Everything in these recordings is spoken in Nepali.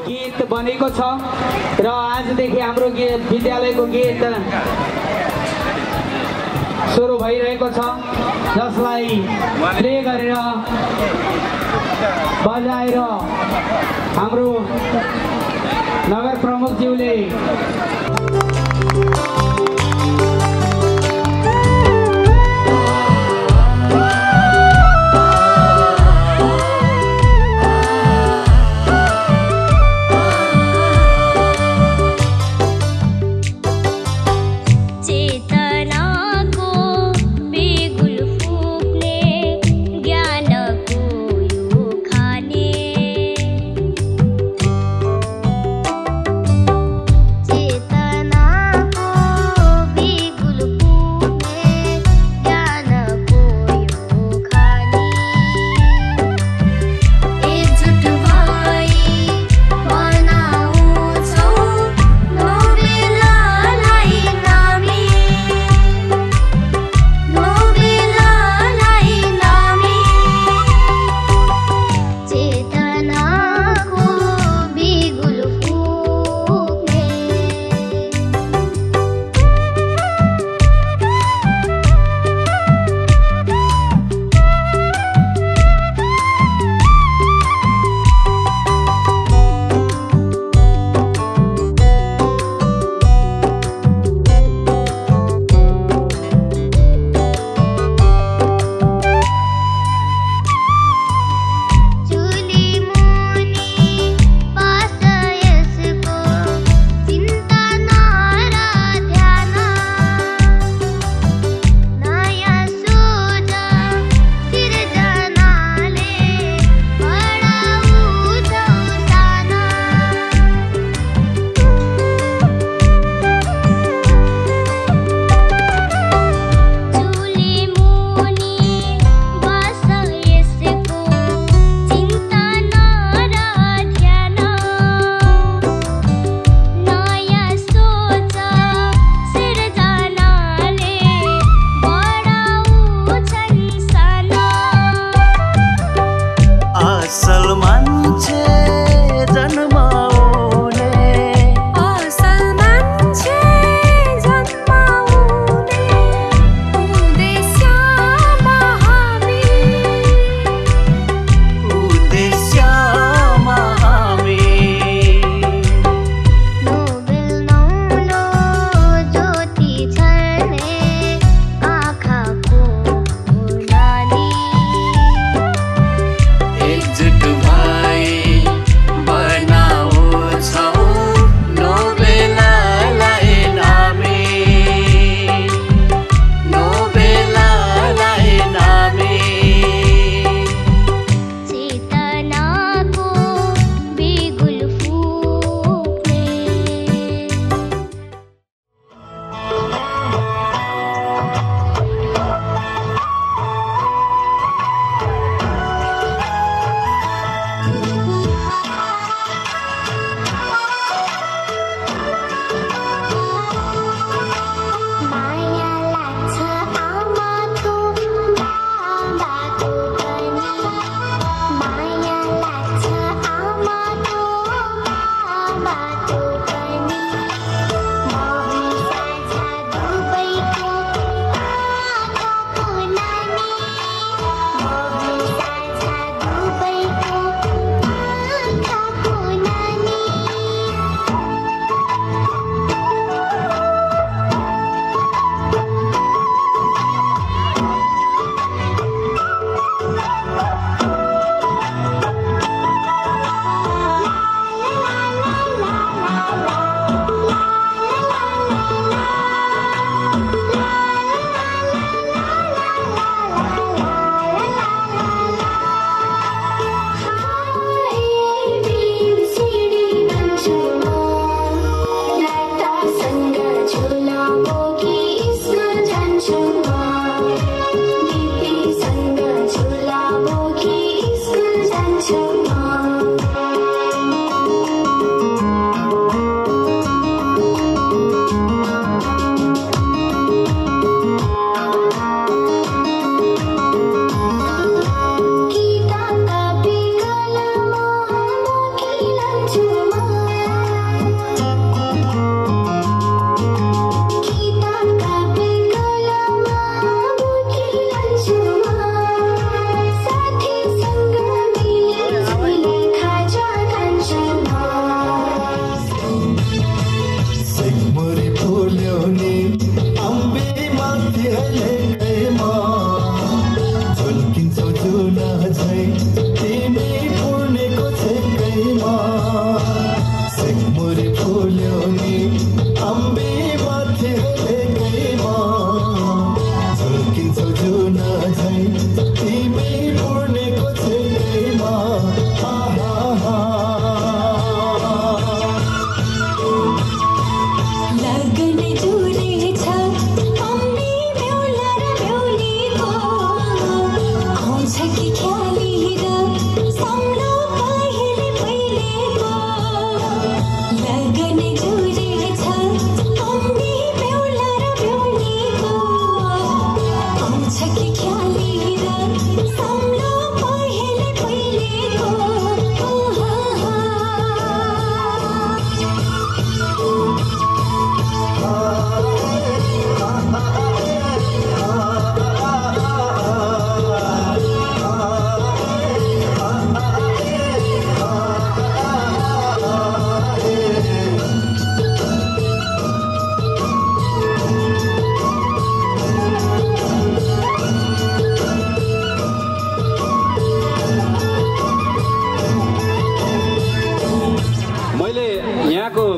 गीत बनेको छ र आजदेखि हाम्रो विद्यालयको गीत सुरु भइरहेको छ, जसलाई प्ले गरेर बजाएर हाम्रो नगर प्रमुखज्यूले to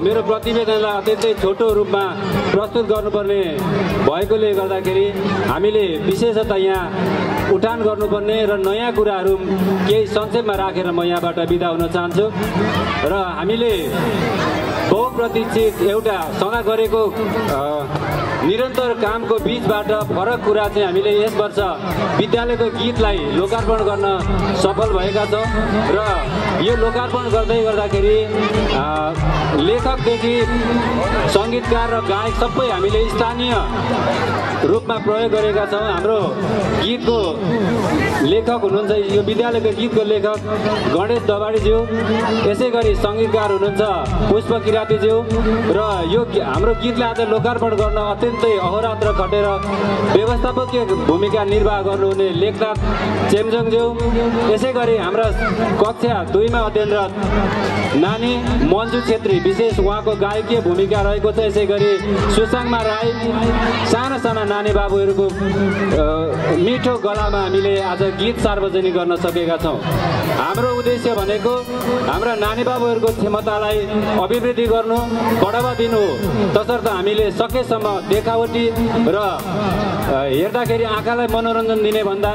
मेरो प्रतिवेदनलाई अत्यन्तै छोटो रूपमा प्रस्तुत गर्नुपर्ने भएकोले गर्दाखेरि हामीले विशेषतः यहाँ उठान गर्नुपर्ने र नयाँ कुराहरू केही संक्षेपमा राखेर म यहाँबाट बिदा हुन चाहन्छु। र हामीले बहुप्रतीक्षित एउटा सँगै गरेको निरन्तर कामको बीचबाट फरक कुरा चाहिँ हामीले यस वर्ष विद्यालयको गीतलाई लोकार्पण गर्न सफल भएका छौँ। र यो लोकार्पण गर्दै गर्दाखेरि लेखकदेखि सङ्गीतकार र गायक सबै हामीले स्थानीय रूपमा प्रयोग गरेका छौँ। हाम्रो गीतको लेखक हुनुहुन्छ, यो विद्यालयको गीतको लेखक गणेश दबाडीज्यू, यसै गरी सङ्गीतकार हुनुहुन्छ पुष्प किरातीज्यू। र यो हाम्रो गीतलाई आज लोकार्पण गर्न अत्यन्तै अहोरात्र खटेर व्यवस्थापकीय भूमिका निर्वाह गर्नुहुने लेखनाथ चेम्जोङज्यू, यसै गरी हाम्रा कक्षा 2 मा अध्ययनरत नानी मन्जु छेत्री, विशेष उहाँको गायकीय भूमिका रहेको छ। यसै गरी सुसाङमा राई, साना साना नानी बाबुहरूको मिठो गलामा हामीले आज गीत सार्वजनिक गर्न सकेका छौँ। हाम्रो उद्देश्य भनेको हाम्रा नानी बाबुहरूको क्षमतालाई अभिवृद्धि गर्नु, बढावा दिनु हो। तसर्थ हामीले सकेसम्म देखावटी र हेर्दाखेरि आँखालाई मनोरञ्जन दिने भन्दा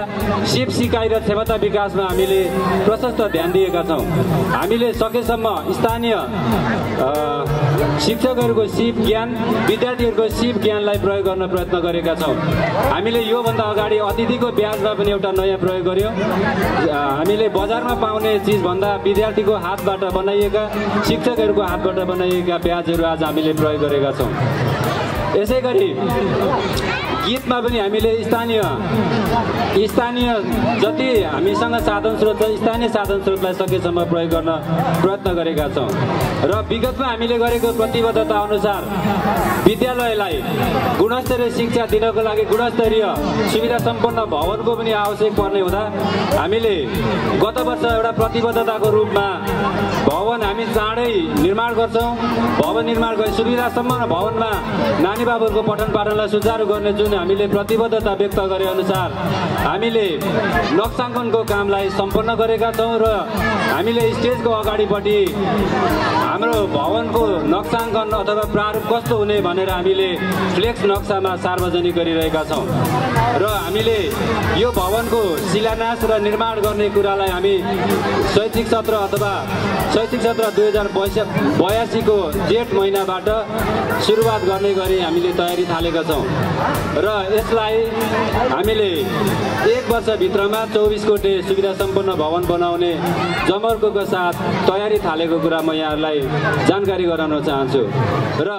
सिप सिकाइ र क्षमता विकासमा हामीले प्रशस्त ध्यान दिएका छौँ। हामीले सकेसम्म स्थानीय शिक्षकहरूको सिप ज्ञान, विद्यार्थीहरूको सिप ज्ञानलाई प्रयोग गर्न प्रयत्न गरेका छौँ। हामीले योभन्दा अगाडि अतिथिको ब्याजमा पनि एउटा नयाँ प्रयोग गर्यौँ। हामीले बजारमा पाउने चिजभन्दा विद्यार्थीको हातबाट बनाइएका, शिक्षकहरूको हातबाट बनाइएका ब्याजहरू आज हामीले प्रयोग गरेका छौँ। यसै गरी गीतमा पनि हामीले स्थानीय जति हामीसँग साधन स्रोत छ, स्थानीय साधन स्रोतलाई सकेसम्म प्रयोग गर्न प्रयत्न गरेका छौँ। र विगतमा हामीले गरेको प्रतिबद्धता अनुसार विद्यालयलाई गुणस्तरीय शिक्षा दिनको लागि गुणस्तरीय सुविधा सम्पन्न भवनको पनि आवश्यक पर्ने हुँदा हामीले गत वर्ष एउटा प्रतिबद्धताको रूपमा भवन हामी चाँडै निर्माण गर्छौँ। भवन निर्माण गरी सुविधा सम्पन्न भवनमा नानी बाबुहरूको पठन पाठनलाई सुचारू गर्ने जुन हामीले प्रतिबद्धता व्यक्त गरे अनुसार हामीले नक्साङ्कनको कामलाई सम्पन्न गरेका छौँ। र हामीले स्टेजको अगाडिपट्टि हाम्रो भवनको नक्साङ्कन अथवा प्रारूप कस्तो हुने भनेर हामीले फ्लेक्स नक्सामा सार्वजनिक गरिरहेका छौँ। र हामीले यो भवनको शिलान्यास र निर्माण गर्ने कुरालाई हामी शैक्षिक सत्र 2082 को जेठ महिनाबाट सुरुवात गर्ने गरी हामीले तयारी थालेका छौँ। र यसलाई हामीले 1 वर्षभित्रमा 24 कोठे सुविधा सम्पन्न भवन बनाउने जमर्कोको साथ तयारी थालेको कुरा म यहाँहरूलाई जानकारी गराउन चाहन्छु। र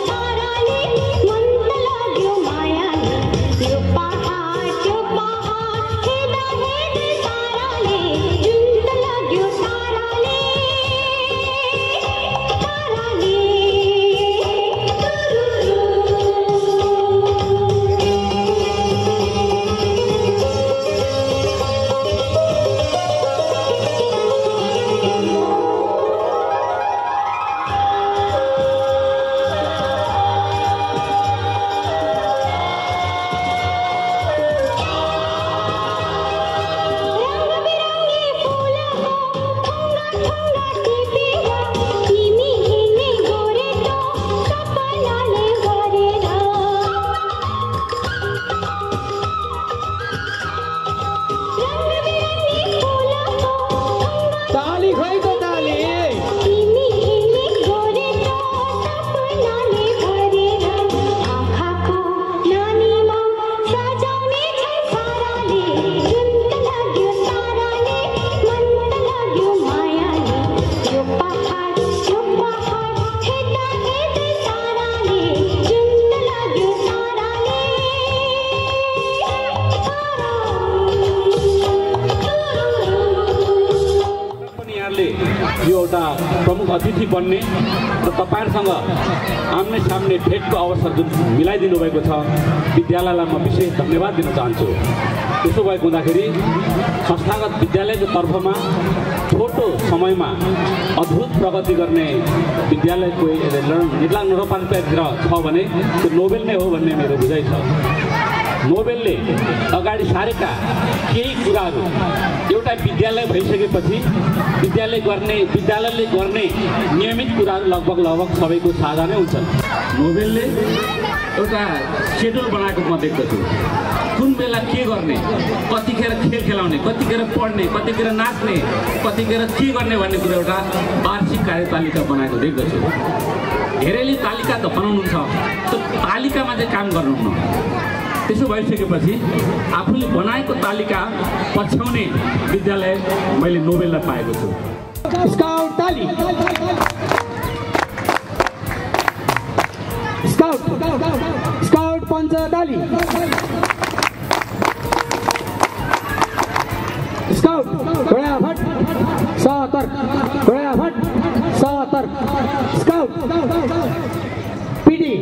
ताराले मन लाग्यो प्रमुख अतिथि बन्ने र तपाईँहरूसँग आम्ने सामने भेटको अवसर जुन मिलाइदिनु भएको छ विद्यालयलाई म विशेष धन्यवाद दिन चाहन्छु। त्यसो भएको हुँदाखेरि संस्थागत विद्यालयको तर्फमा छोटो समयमा अद्भुत प्रगति गर्ने विद्यालयको निर्लाङ नगरपालिकातिर छ भने त्यो नोबेल नै हो भन्ने मेरो बुझाइ छ। नोबेलले अगाडि सारेका केही कुराहरू एउटा विद्यालय भइसकेपछि विद्यालयले गर्ने नियमित कुराहरू लगभग सबैको साझा नै हुन्छन्। नोबेलले एउटा सेड्युल बनाएको म देख्दछु। कुन बेला के गर्ने, कतिखेर खेल खेलाउने, कतिखेर पढ्ने, कतिखेर नाच्ने, कतिखेर के गर्ने भन्ने कुरा एउटा वार्षिक कार्यतालिका बनाएको देख्दछु। धेरैले तालिका त बनाउनुहुन्छ, त्यो तालिकामा चाहिँ काम गर्नुहुन्न। त्यसो भइसकेपछि आफूले बनाएको तालिका पछ्याउने विद्यालय मैले नोबेललाई पाएको छु। स्काउट ताली, स्काउट पञ्च ताली, स्काउट घोडाफट सतर्क, घोडाफट सतर्क, स्काउट पिडी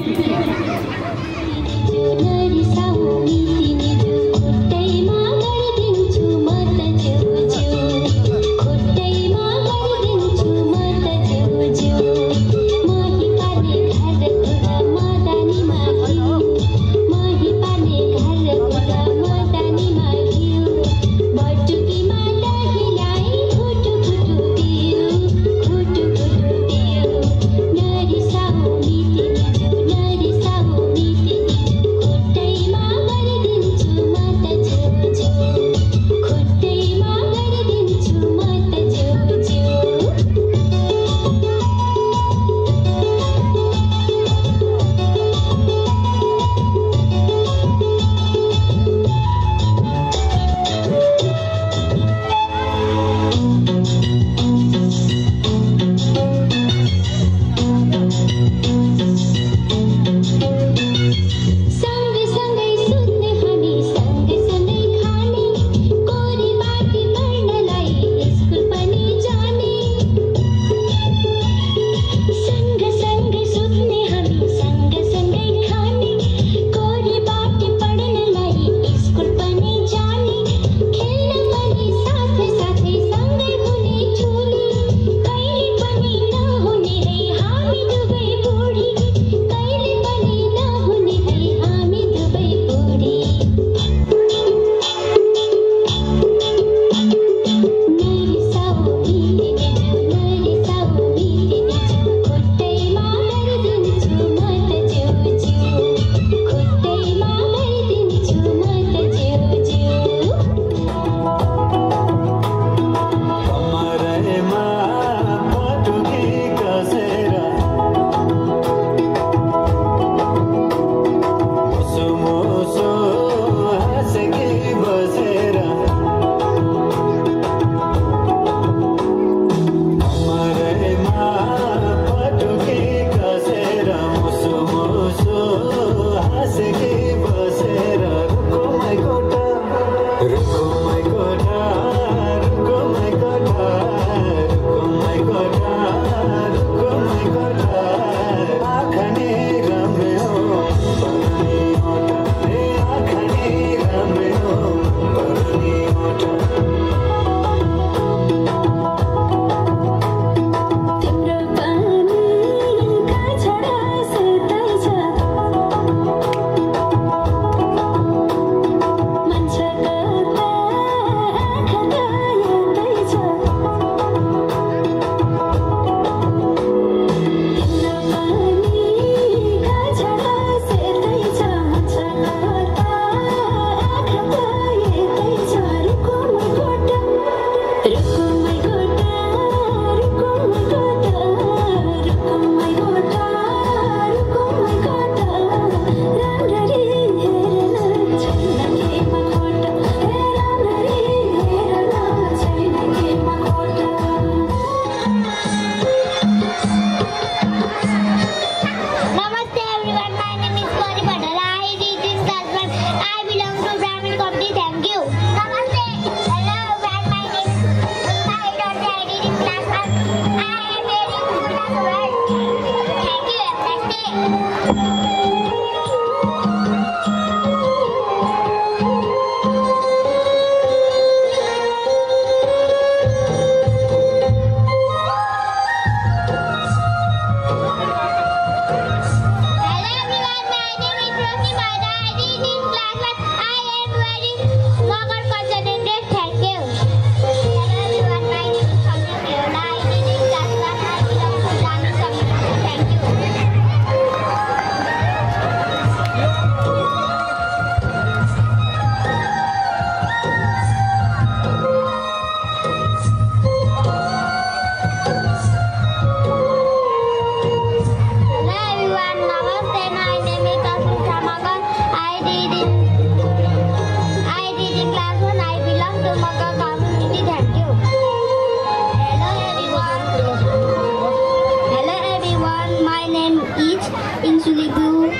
My name is Insulibu.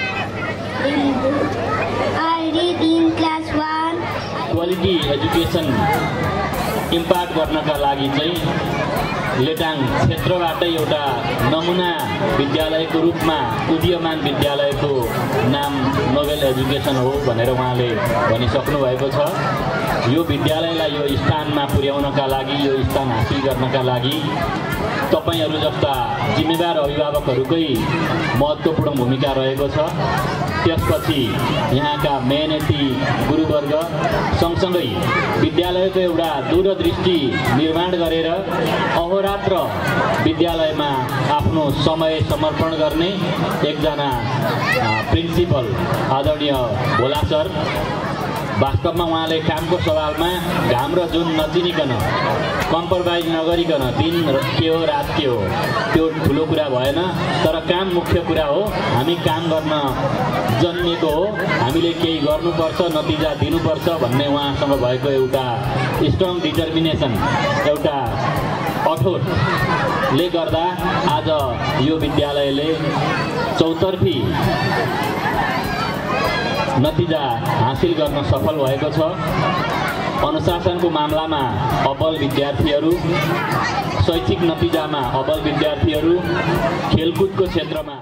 I read in class 1. Quality education impart गर्नका लागि चाहिँ लेटाङ क्षेत्रबाटै एउटा नमुना विद्यालयको रूपमा उदीयमान विद्यालयको नाम नोभेल एजुकेसन हो भनेर उहाँले भनिसक्नु भएको छ। यो विद्यालयलाई यो स्थानमा पुर्याउनका लागि, यो स्थान हासिल गर्नका लागि तपाईहरू जस्ता जिम्मेवार अभिभावकहरूकै महत्त्वपूर्ण भूमिका रहेको छ। त्यसपछि यहाँका मेहनती गुरुवर्ग सँगसँगै विद्यालयको एउटा दूरदृष्टि निर्माण गरेर अहोरात्र विद्यालयमा आफ्नो समय समर्पण गर्ने एकजना प्रिन्सिपल आदरणीय भोला सर। वास्तवमा उहाँले कामको सवालमा घाम र जुन नचिनिकन, कम्प्रोमाइज नगरिकन दिन के हो रात के हो त्यो ठुलो कुरा भएन, तर काम मुख्य कुरा हो। हामी काम गर्न जन्मिएको हो, हामीले केही गर्नुपर्छ, नतिजा दिनुपर्छ भन्ने उहाँसँग भएको एउटा स्ट्रङ डिटर्मिनेसन, एउटा अठोटले गर्दा आज यो विद्यालयले चौतर्फी नतिजा हासिल गर्न सफल भएको छ। अनुशासनको मामलामा अब्बल विद्यार्थीहरू, शैक्षिक नतिजामा अब्बल विद्यार्थीहरू, खेलकुदको क्षेत्रमा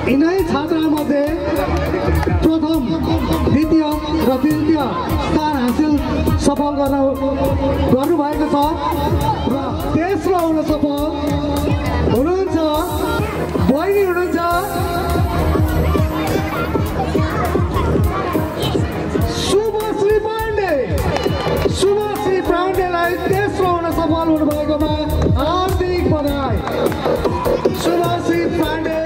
यिनै छात्रामध्ये प्रथम द्वितीय र तृतीय स्थान हासिल सफल गर्नुभएको छ र तेस्रो हुन सफल हुनुहुन्छ बहिनी हुनुहुन्छ शुभश्री पाण्डे। शुभश्री पाण्डेलाई तेस्रो हुन सफल हुनुभएकोमा हार्दिक बधाई। शुभश्री पाण्डे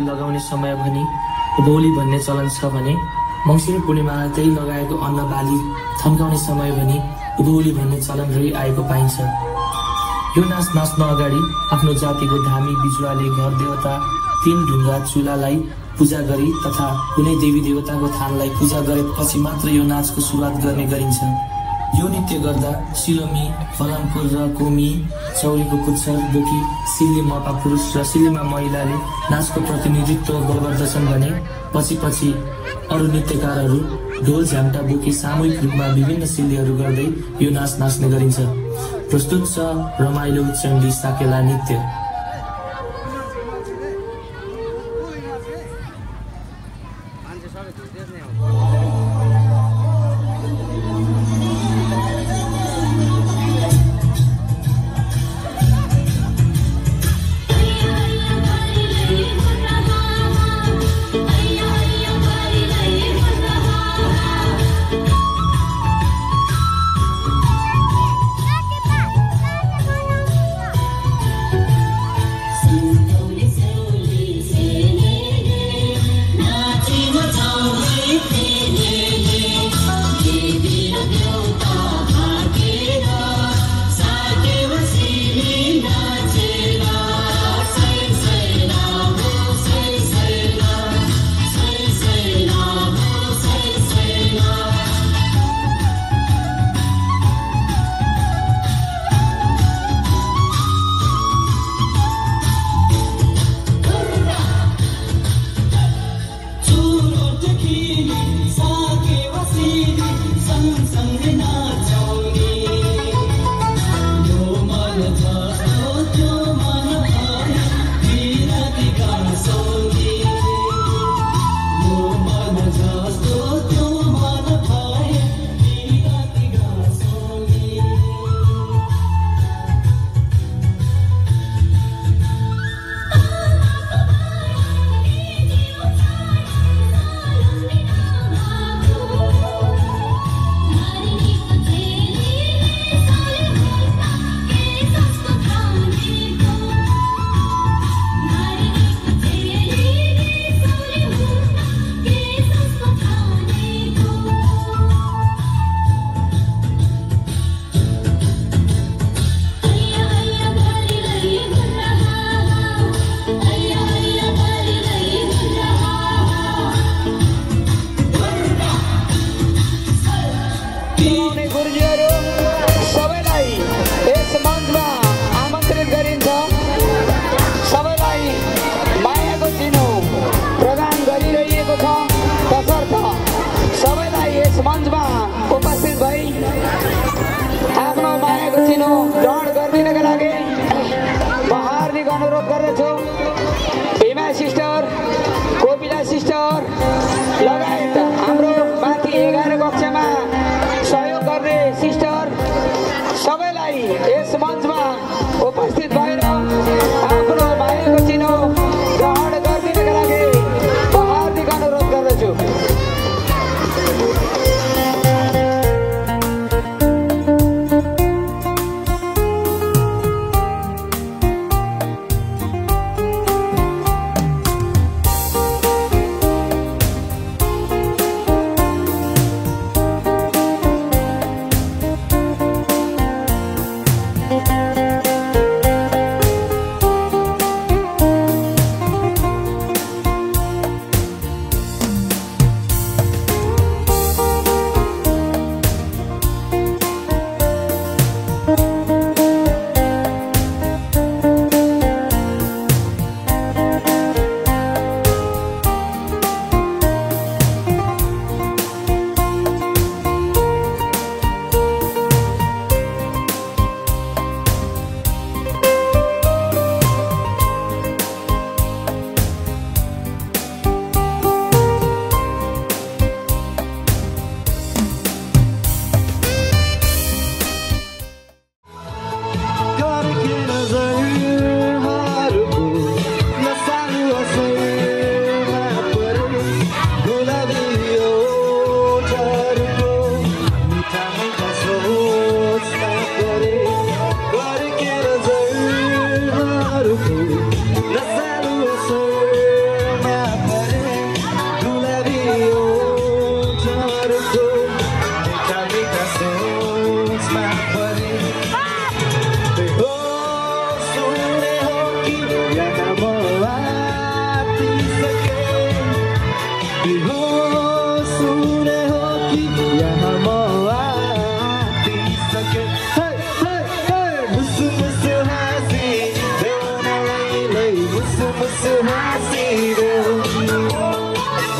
लगाउने समय भने उभौली भन्ने चलन छ भने मङ्सिर पूर्णिमामा त्यही लगाएको अन्न बाली थन्काउने समय भने उभौली भन्ने चलन रहिआएको पाइन्छ। यो नाच नाच्न अगाडि आफ्नो जातिको धामी बिजुवाले घर देवता तीन ढुङ्गा चुलालाई पूजा गरी तथा कुनै देवी देवताको थानलाई पूजा गरेपछि मात्र यो नाचको सुरुवात गर्ने गरिन्छ। यो नृत्य गर्दा सिलोमी, फलामपुर र कोमी, चौरीको पुच्छर बोकी सिल्ली मपा पुरुष र सिल्लीमा महिलाले नाचको प्रतिनिधित्व गर्दछन् भने पछि पछि अरू नृत्यकारहरू ढोल झ्याम्टा बोकी सामूहिक रूपमा विभिन्न सिल्लीहरू गर्दै यो नाच नाच्ने गरिन्छ। प्रस्तुत छ रमाइलो चण्डी साकेला नृत्य।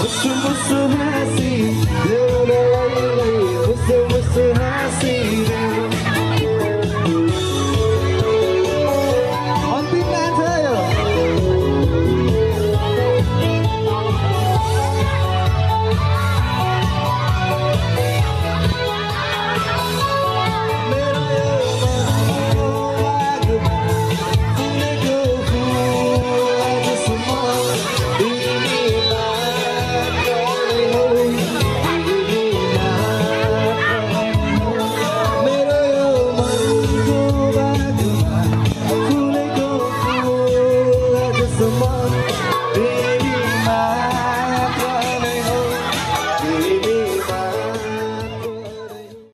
मुसु मुसु हाँसी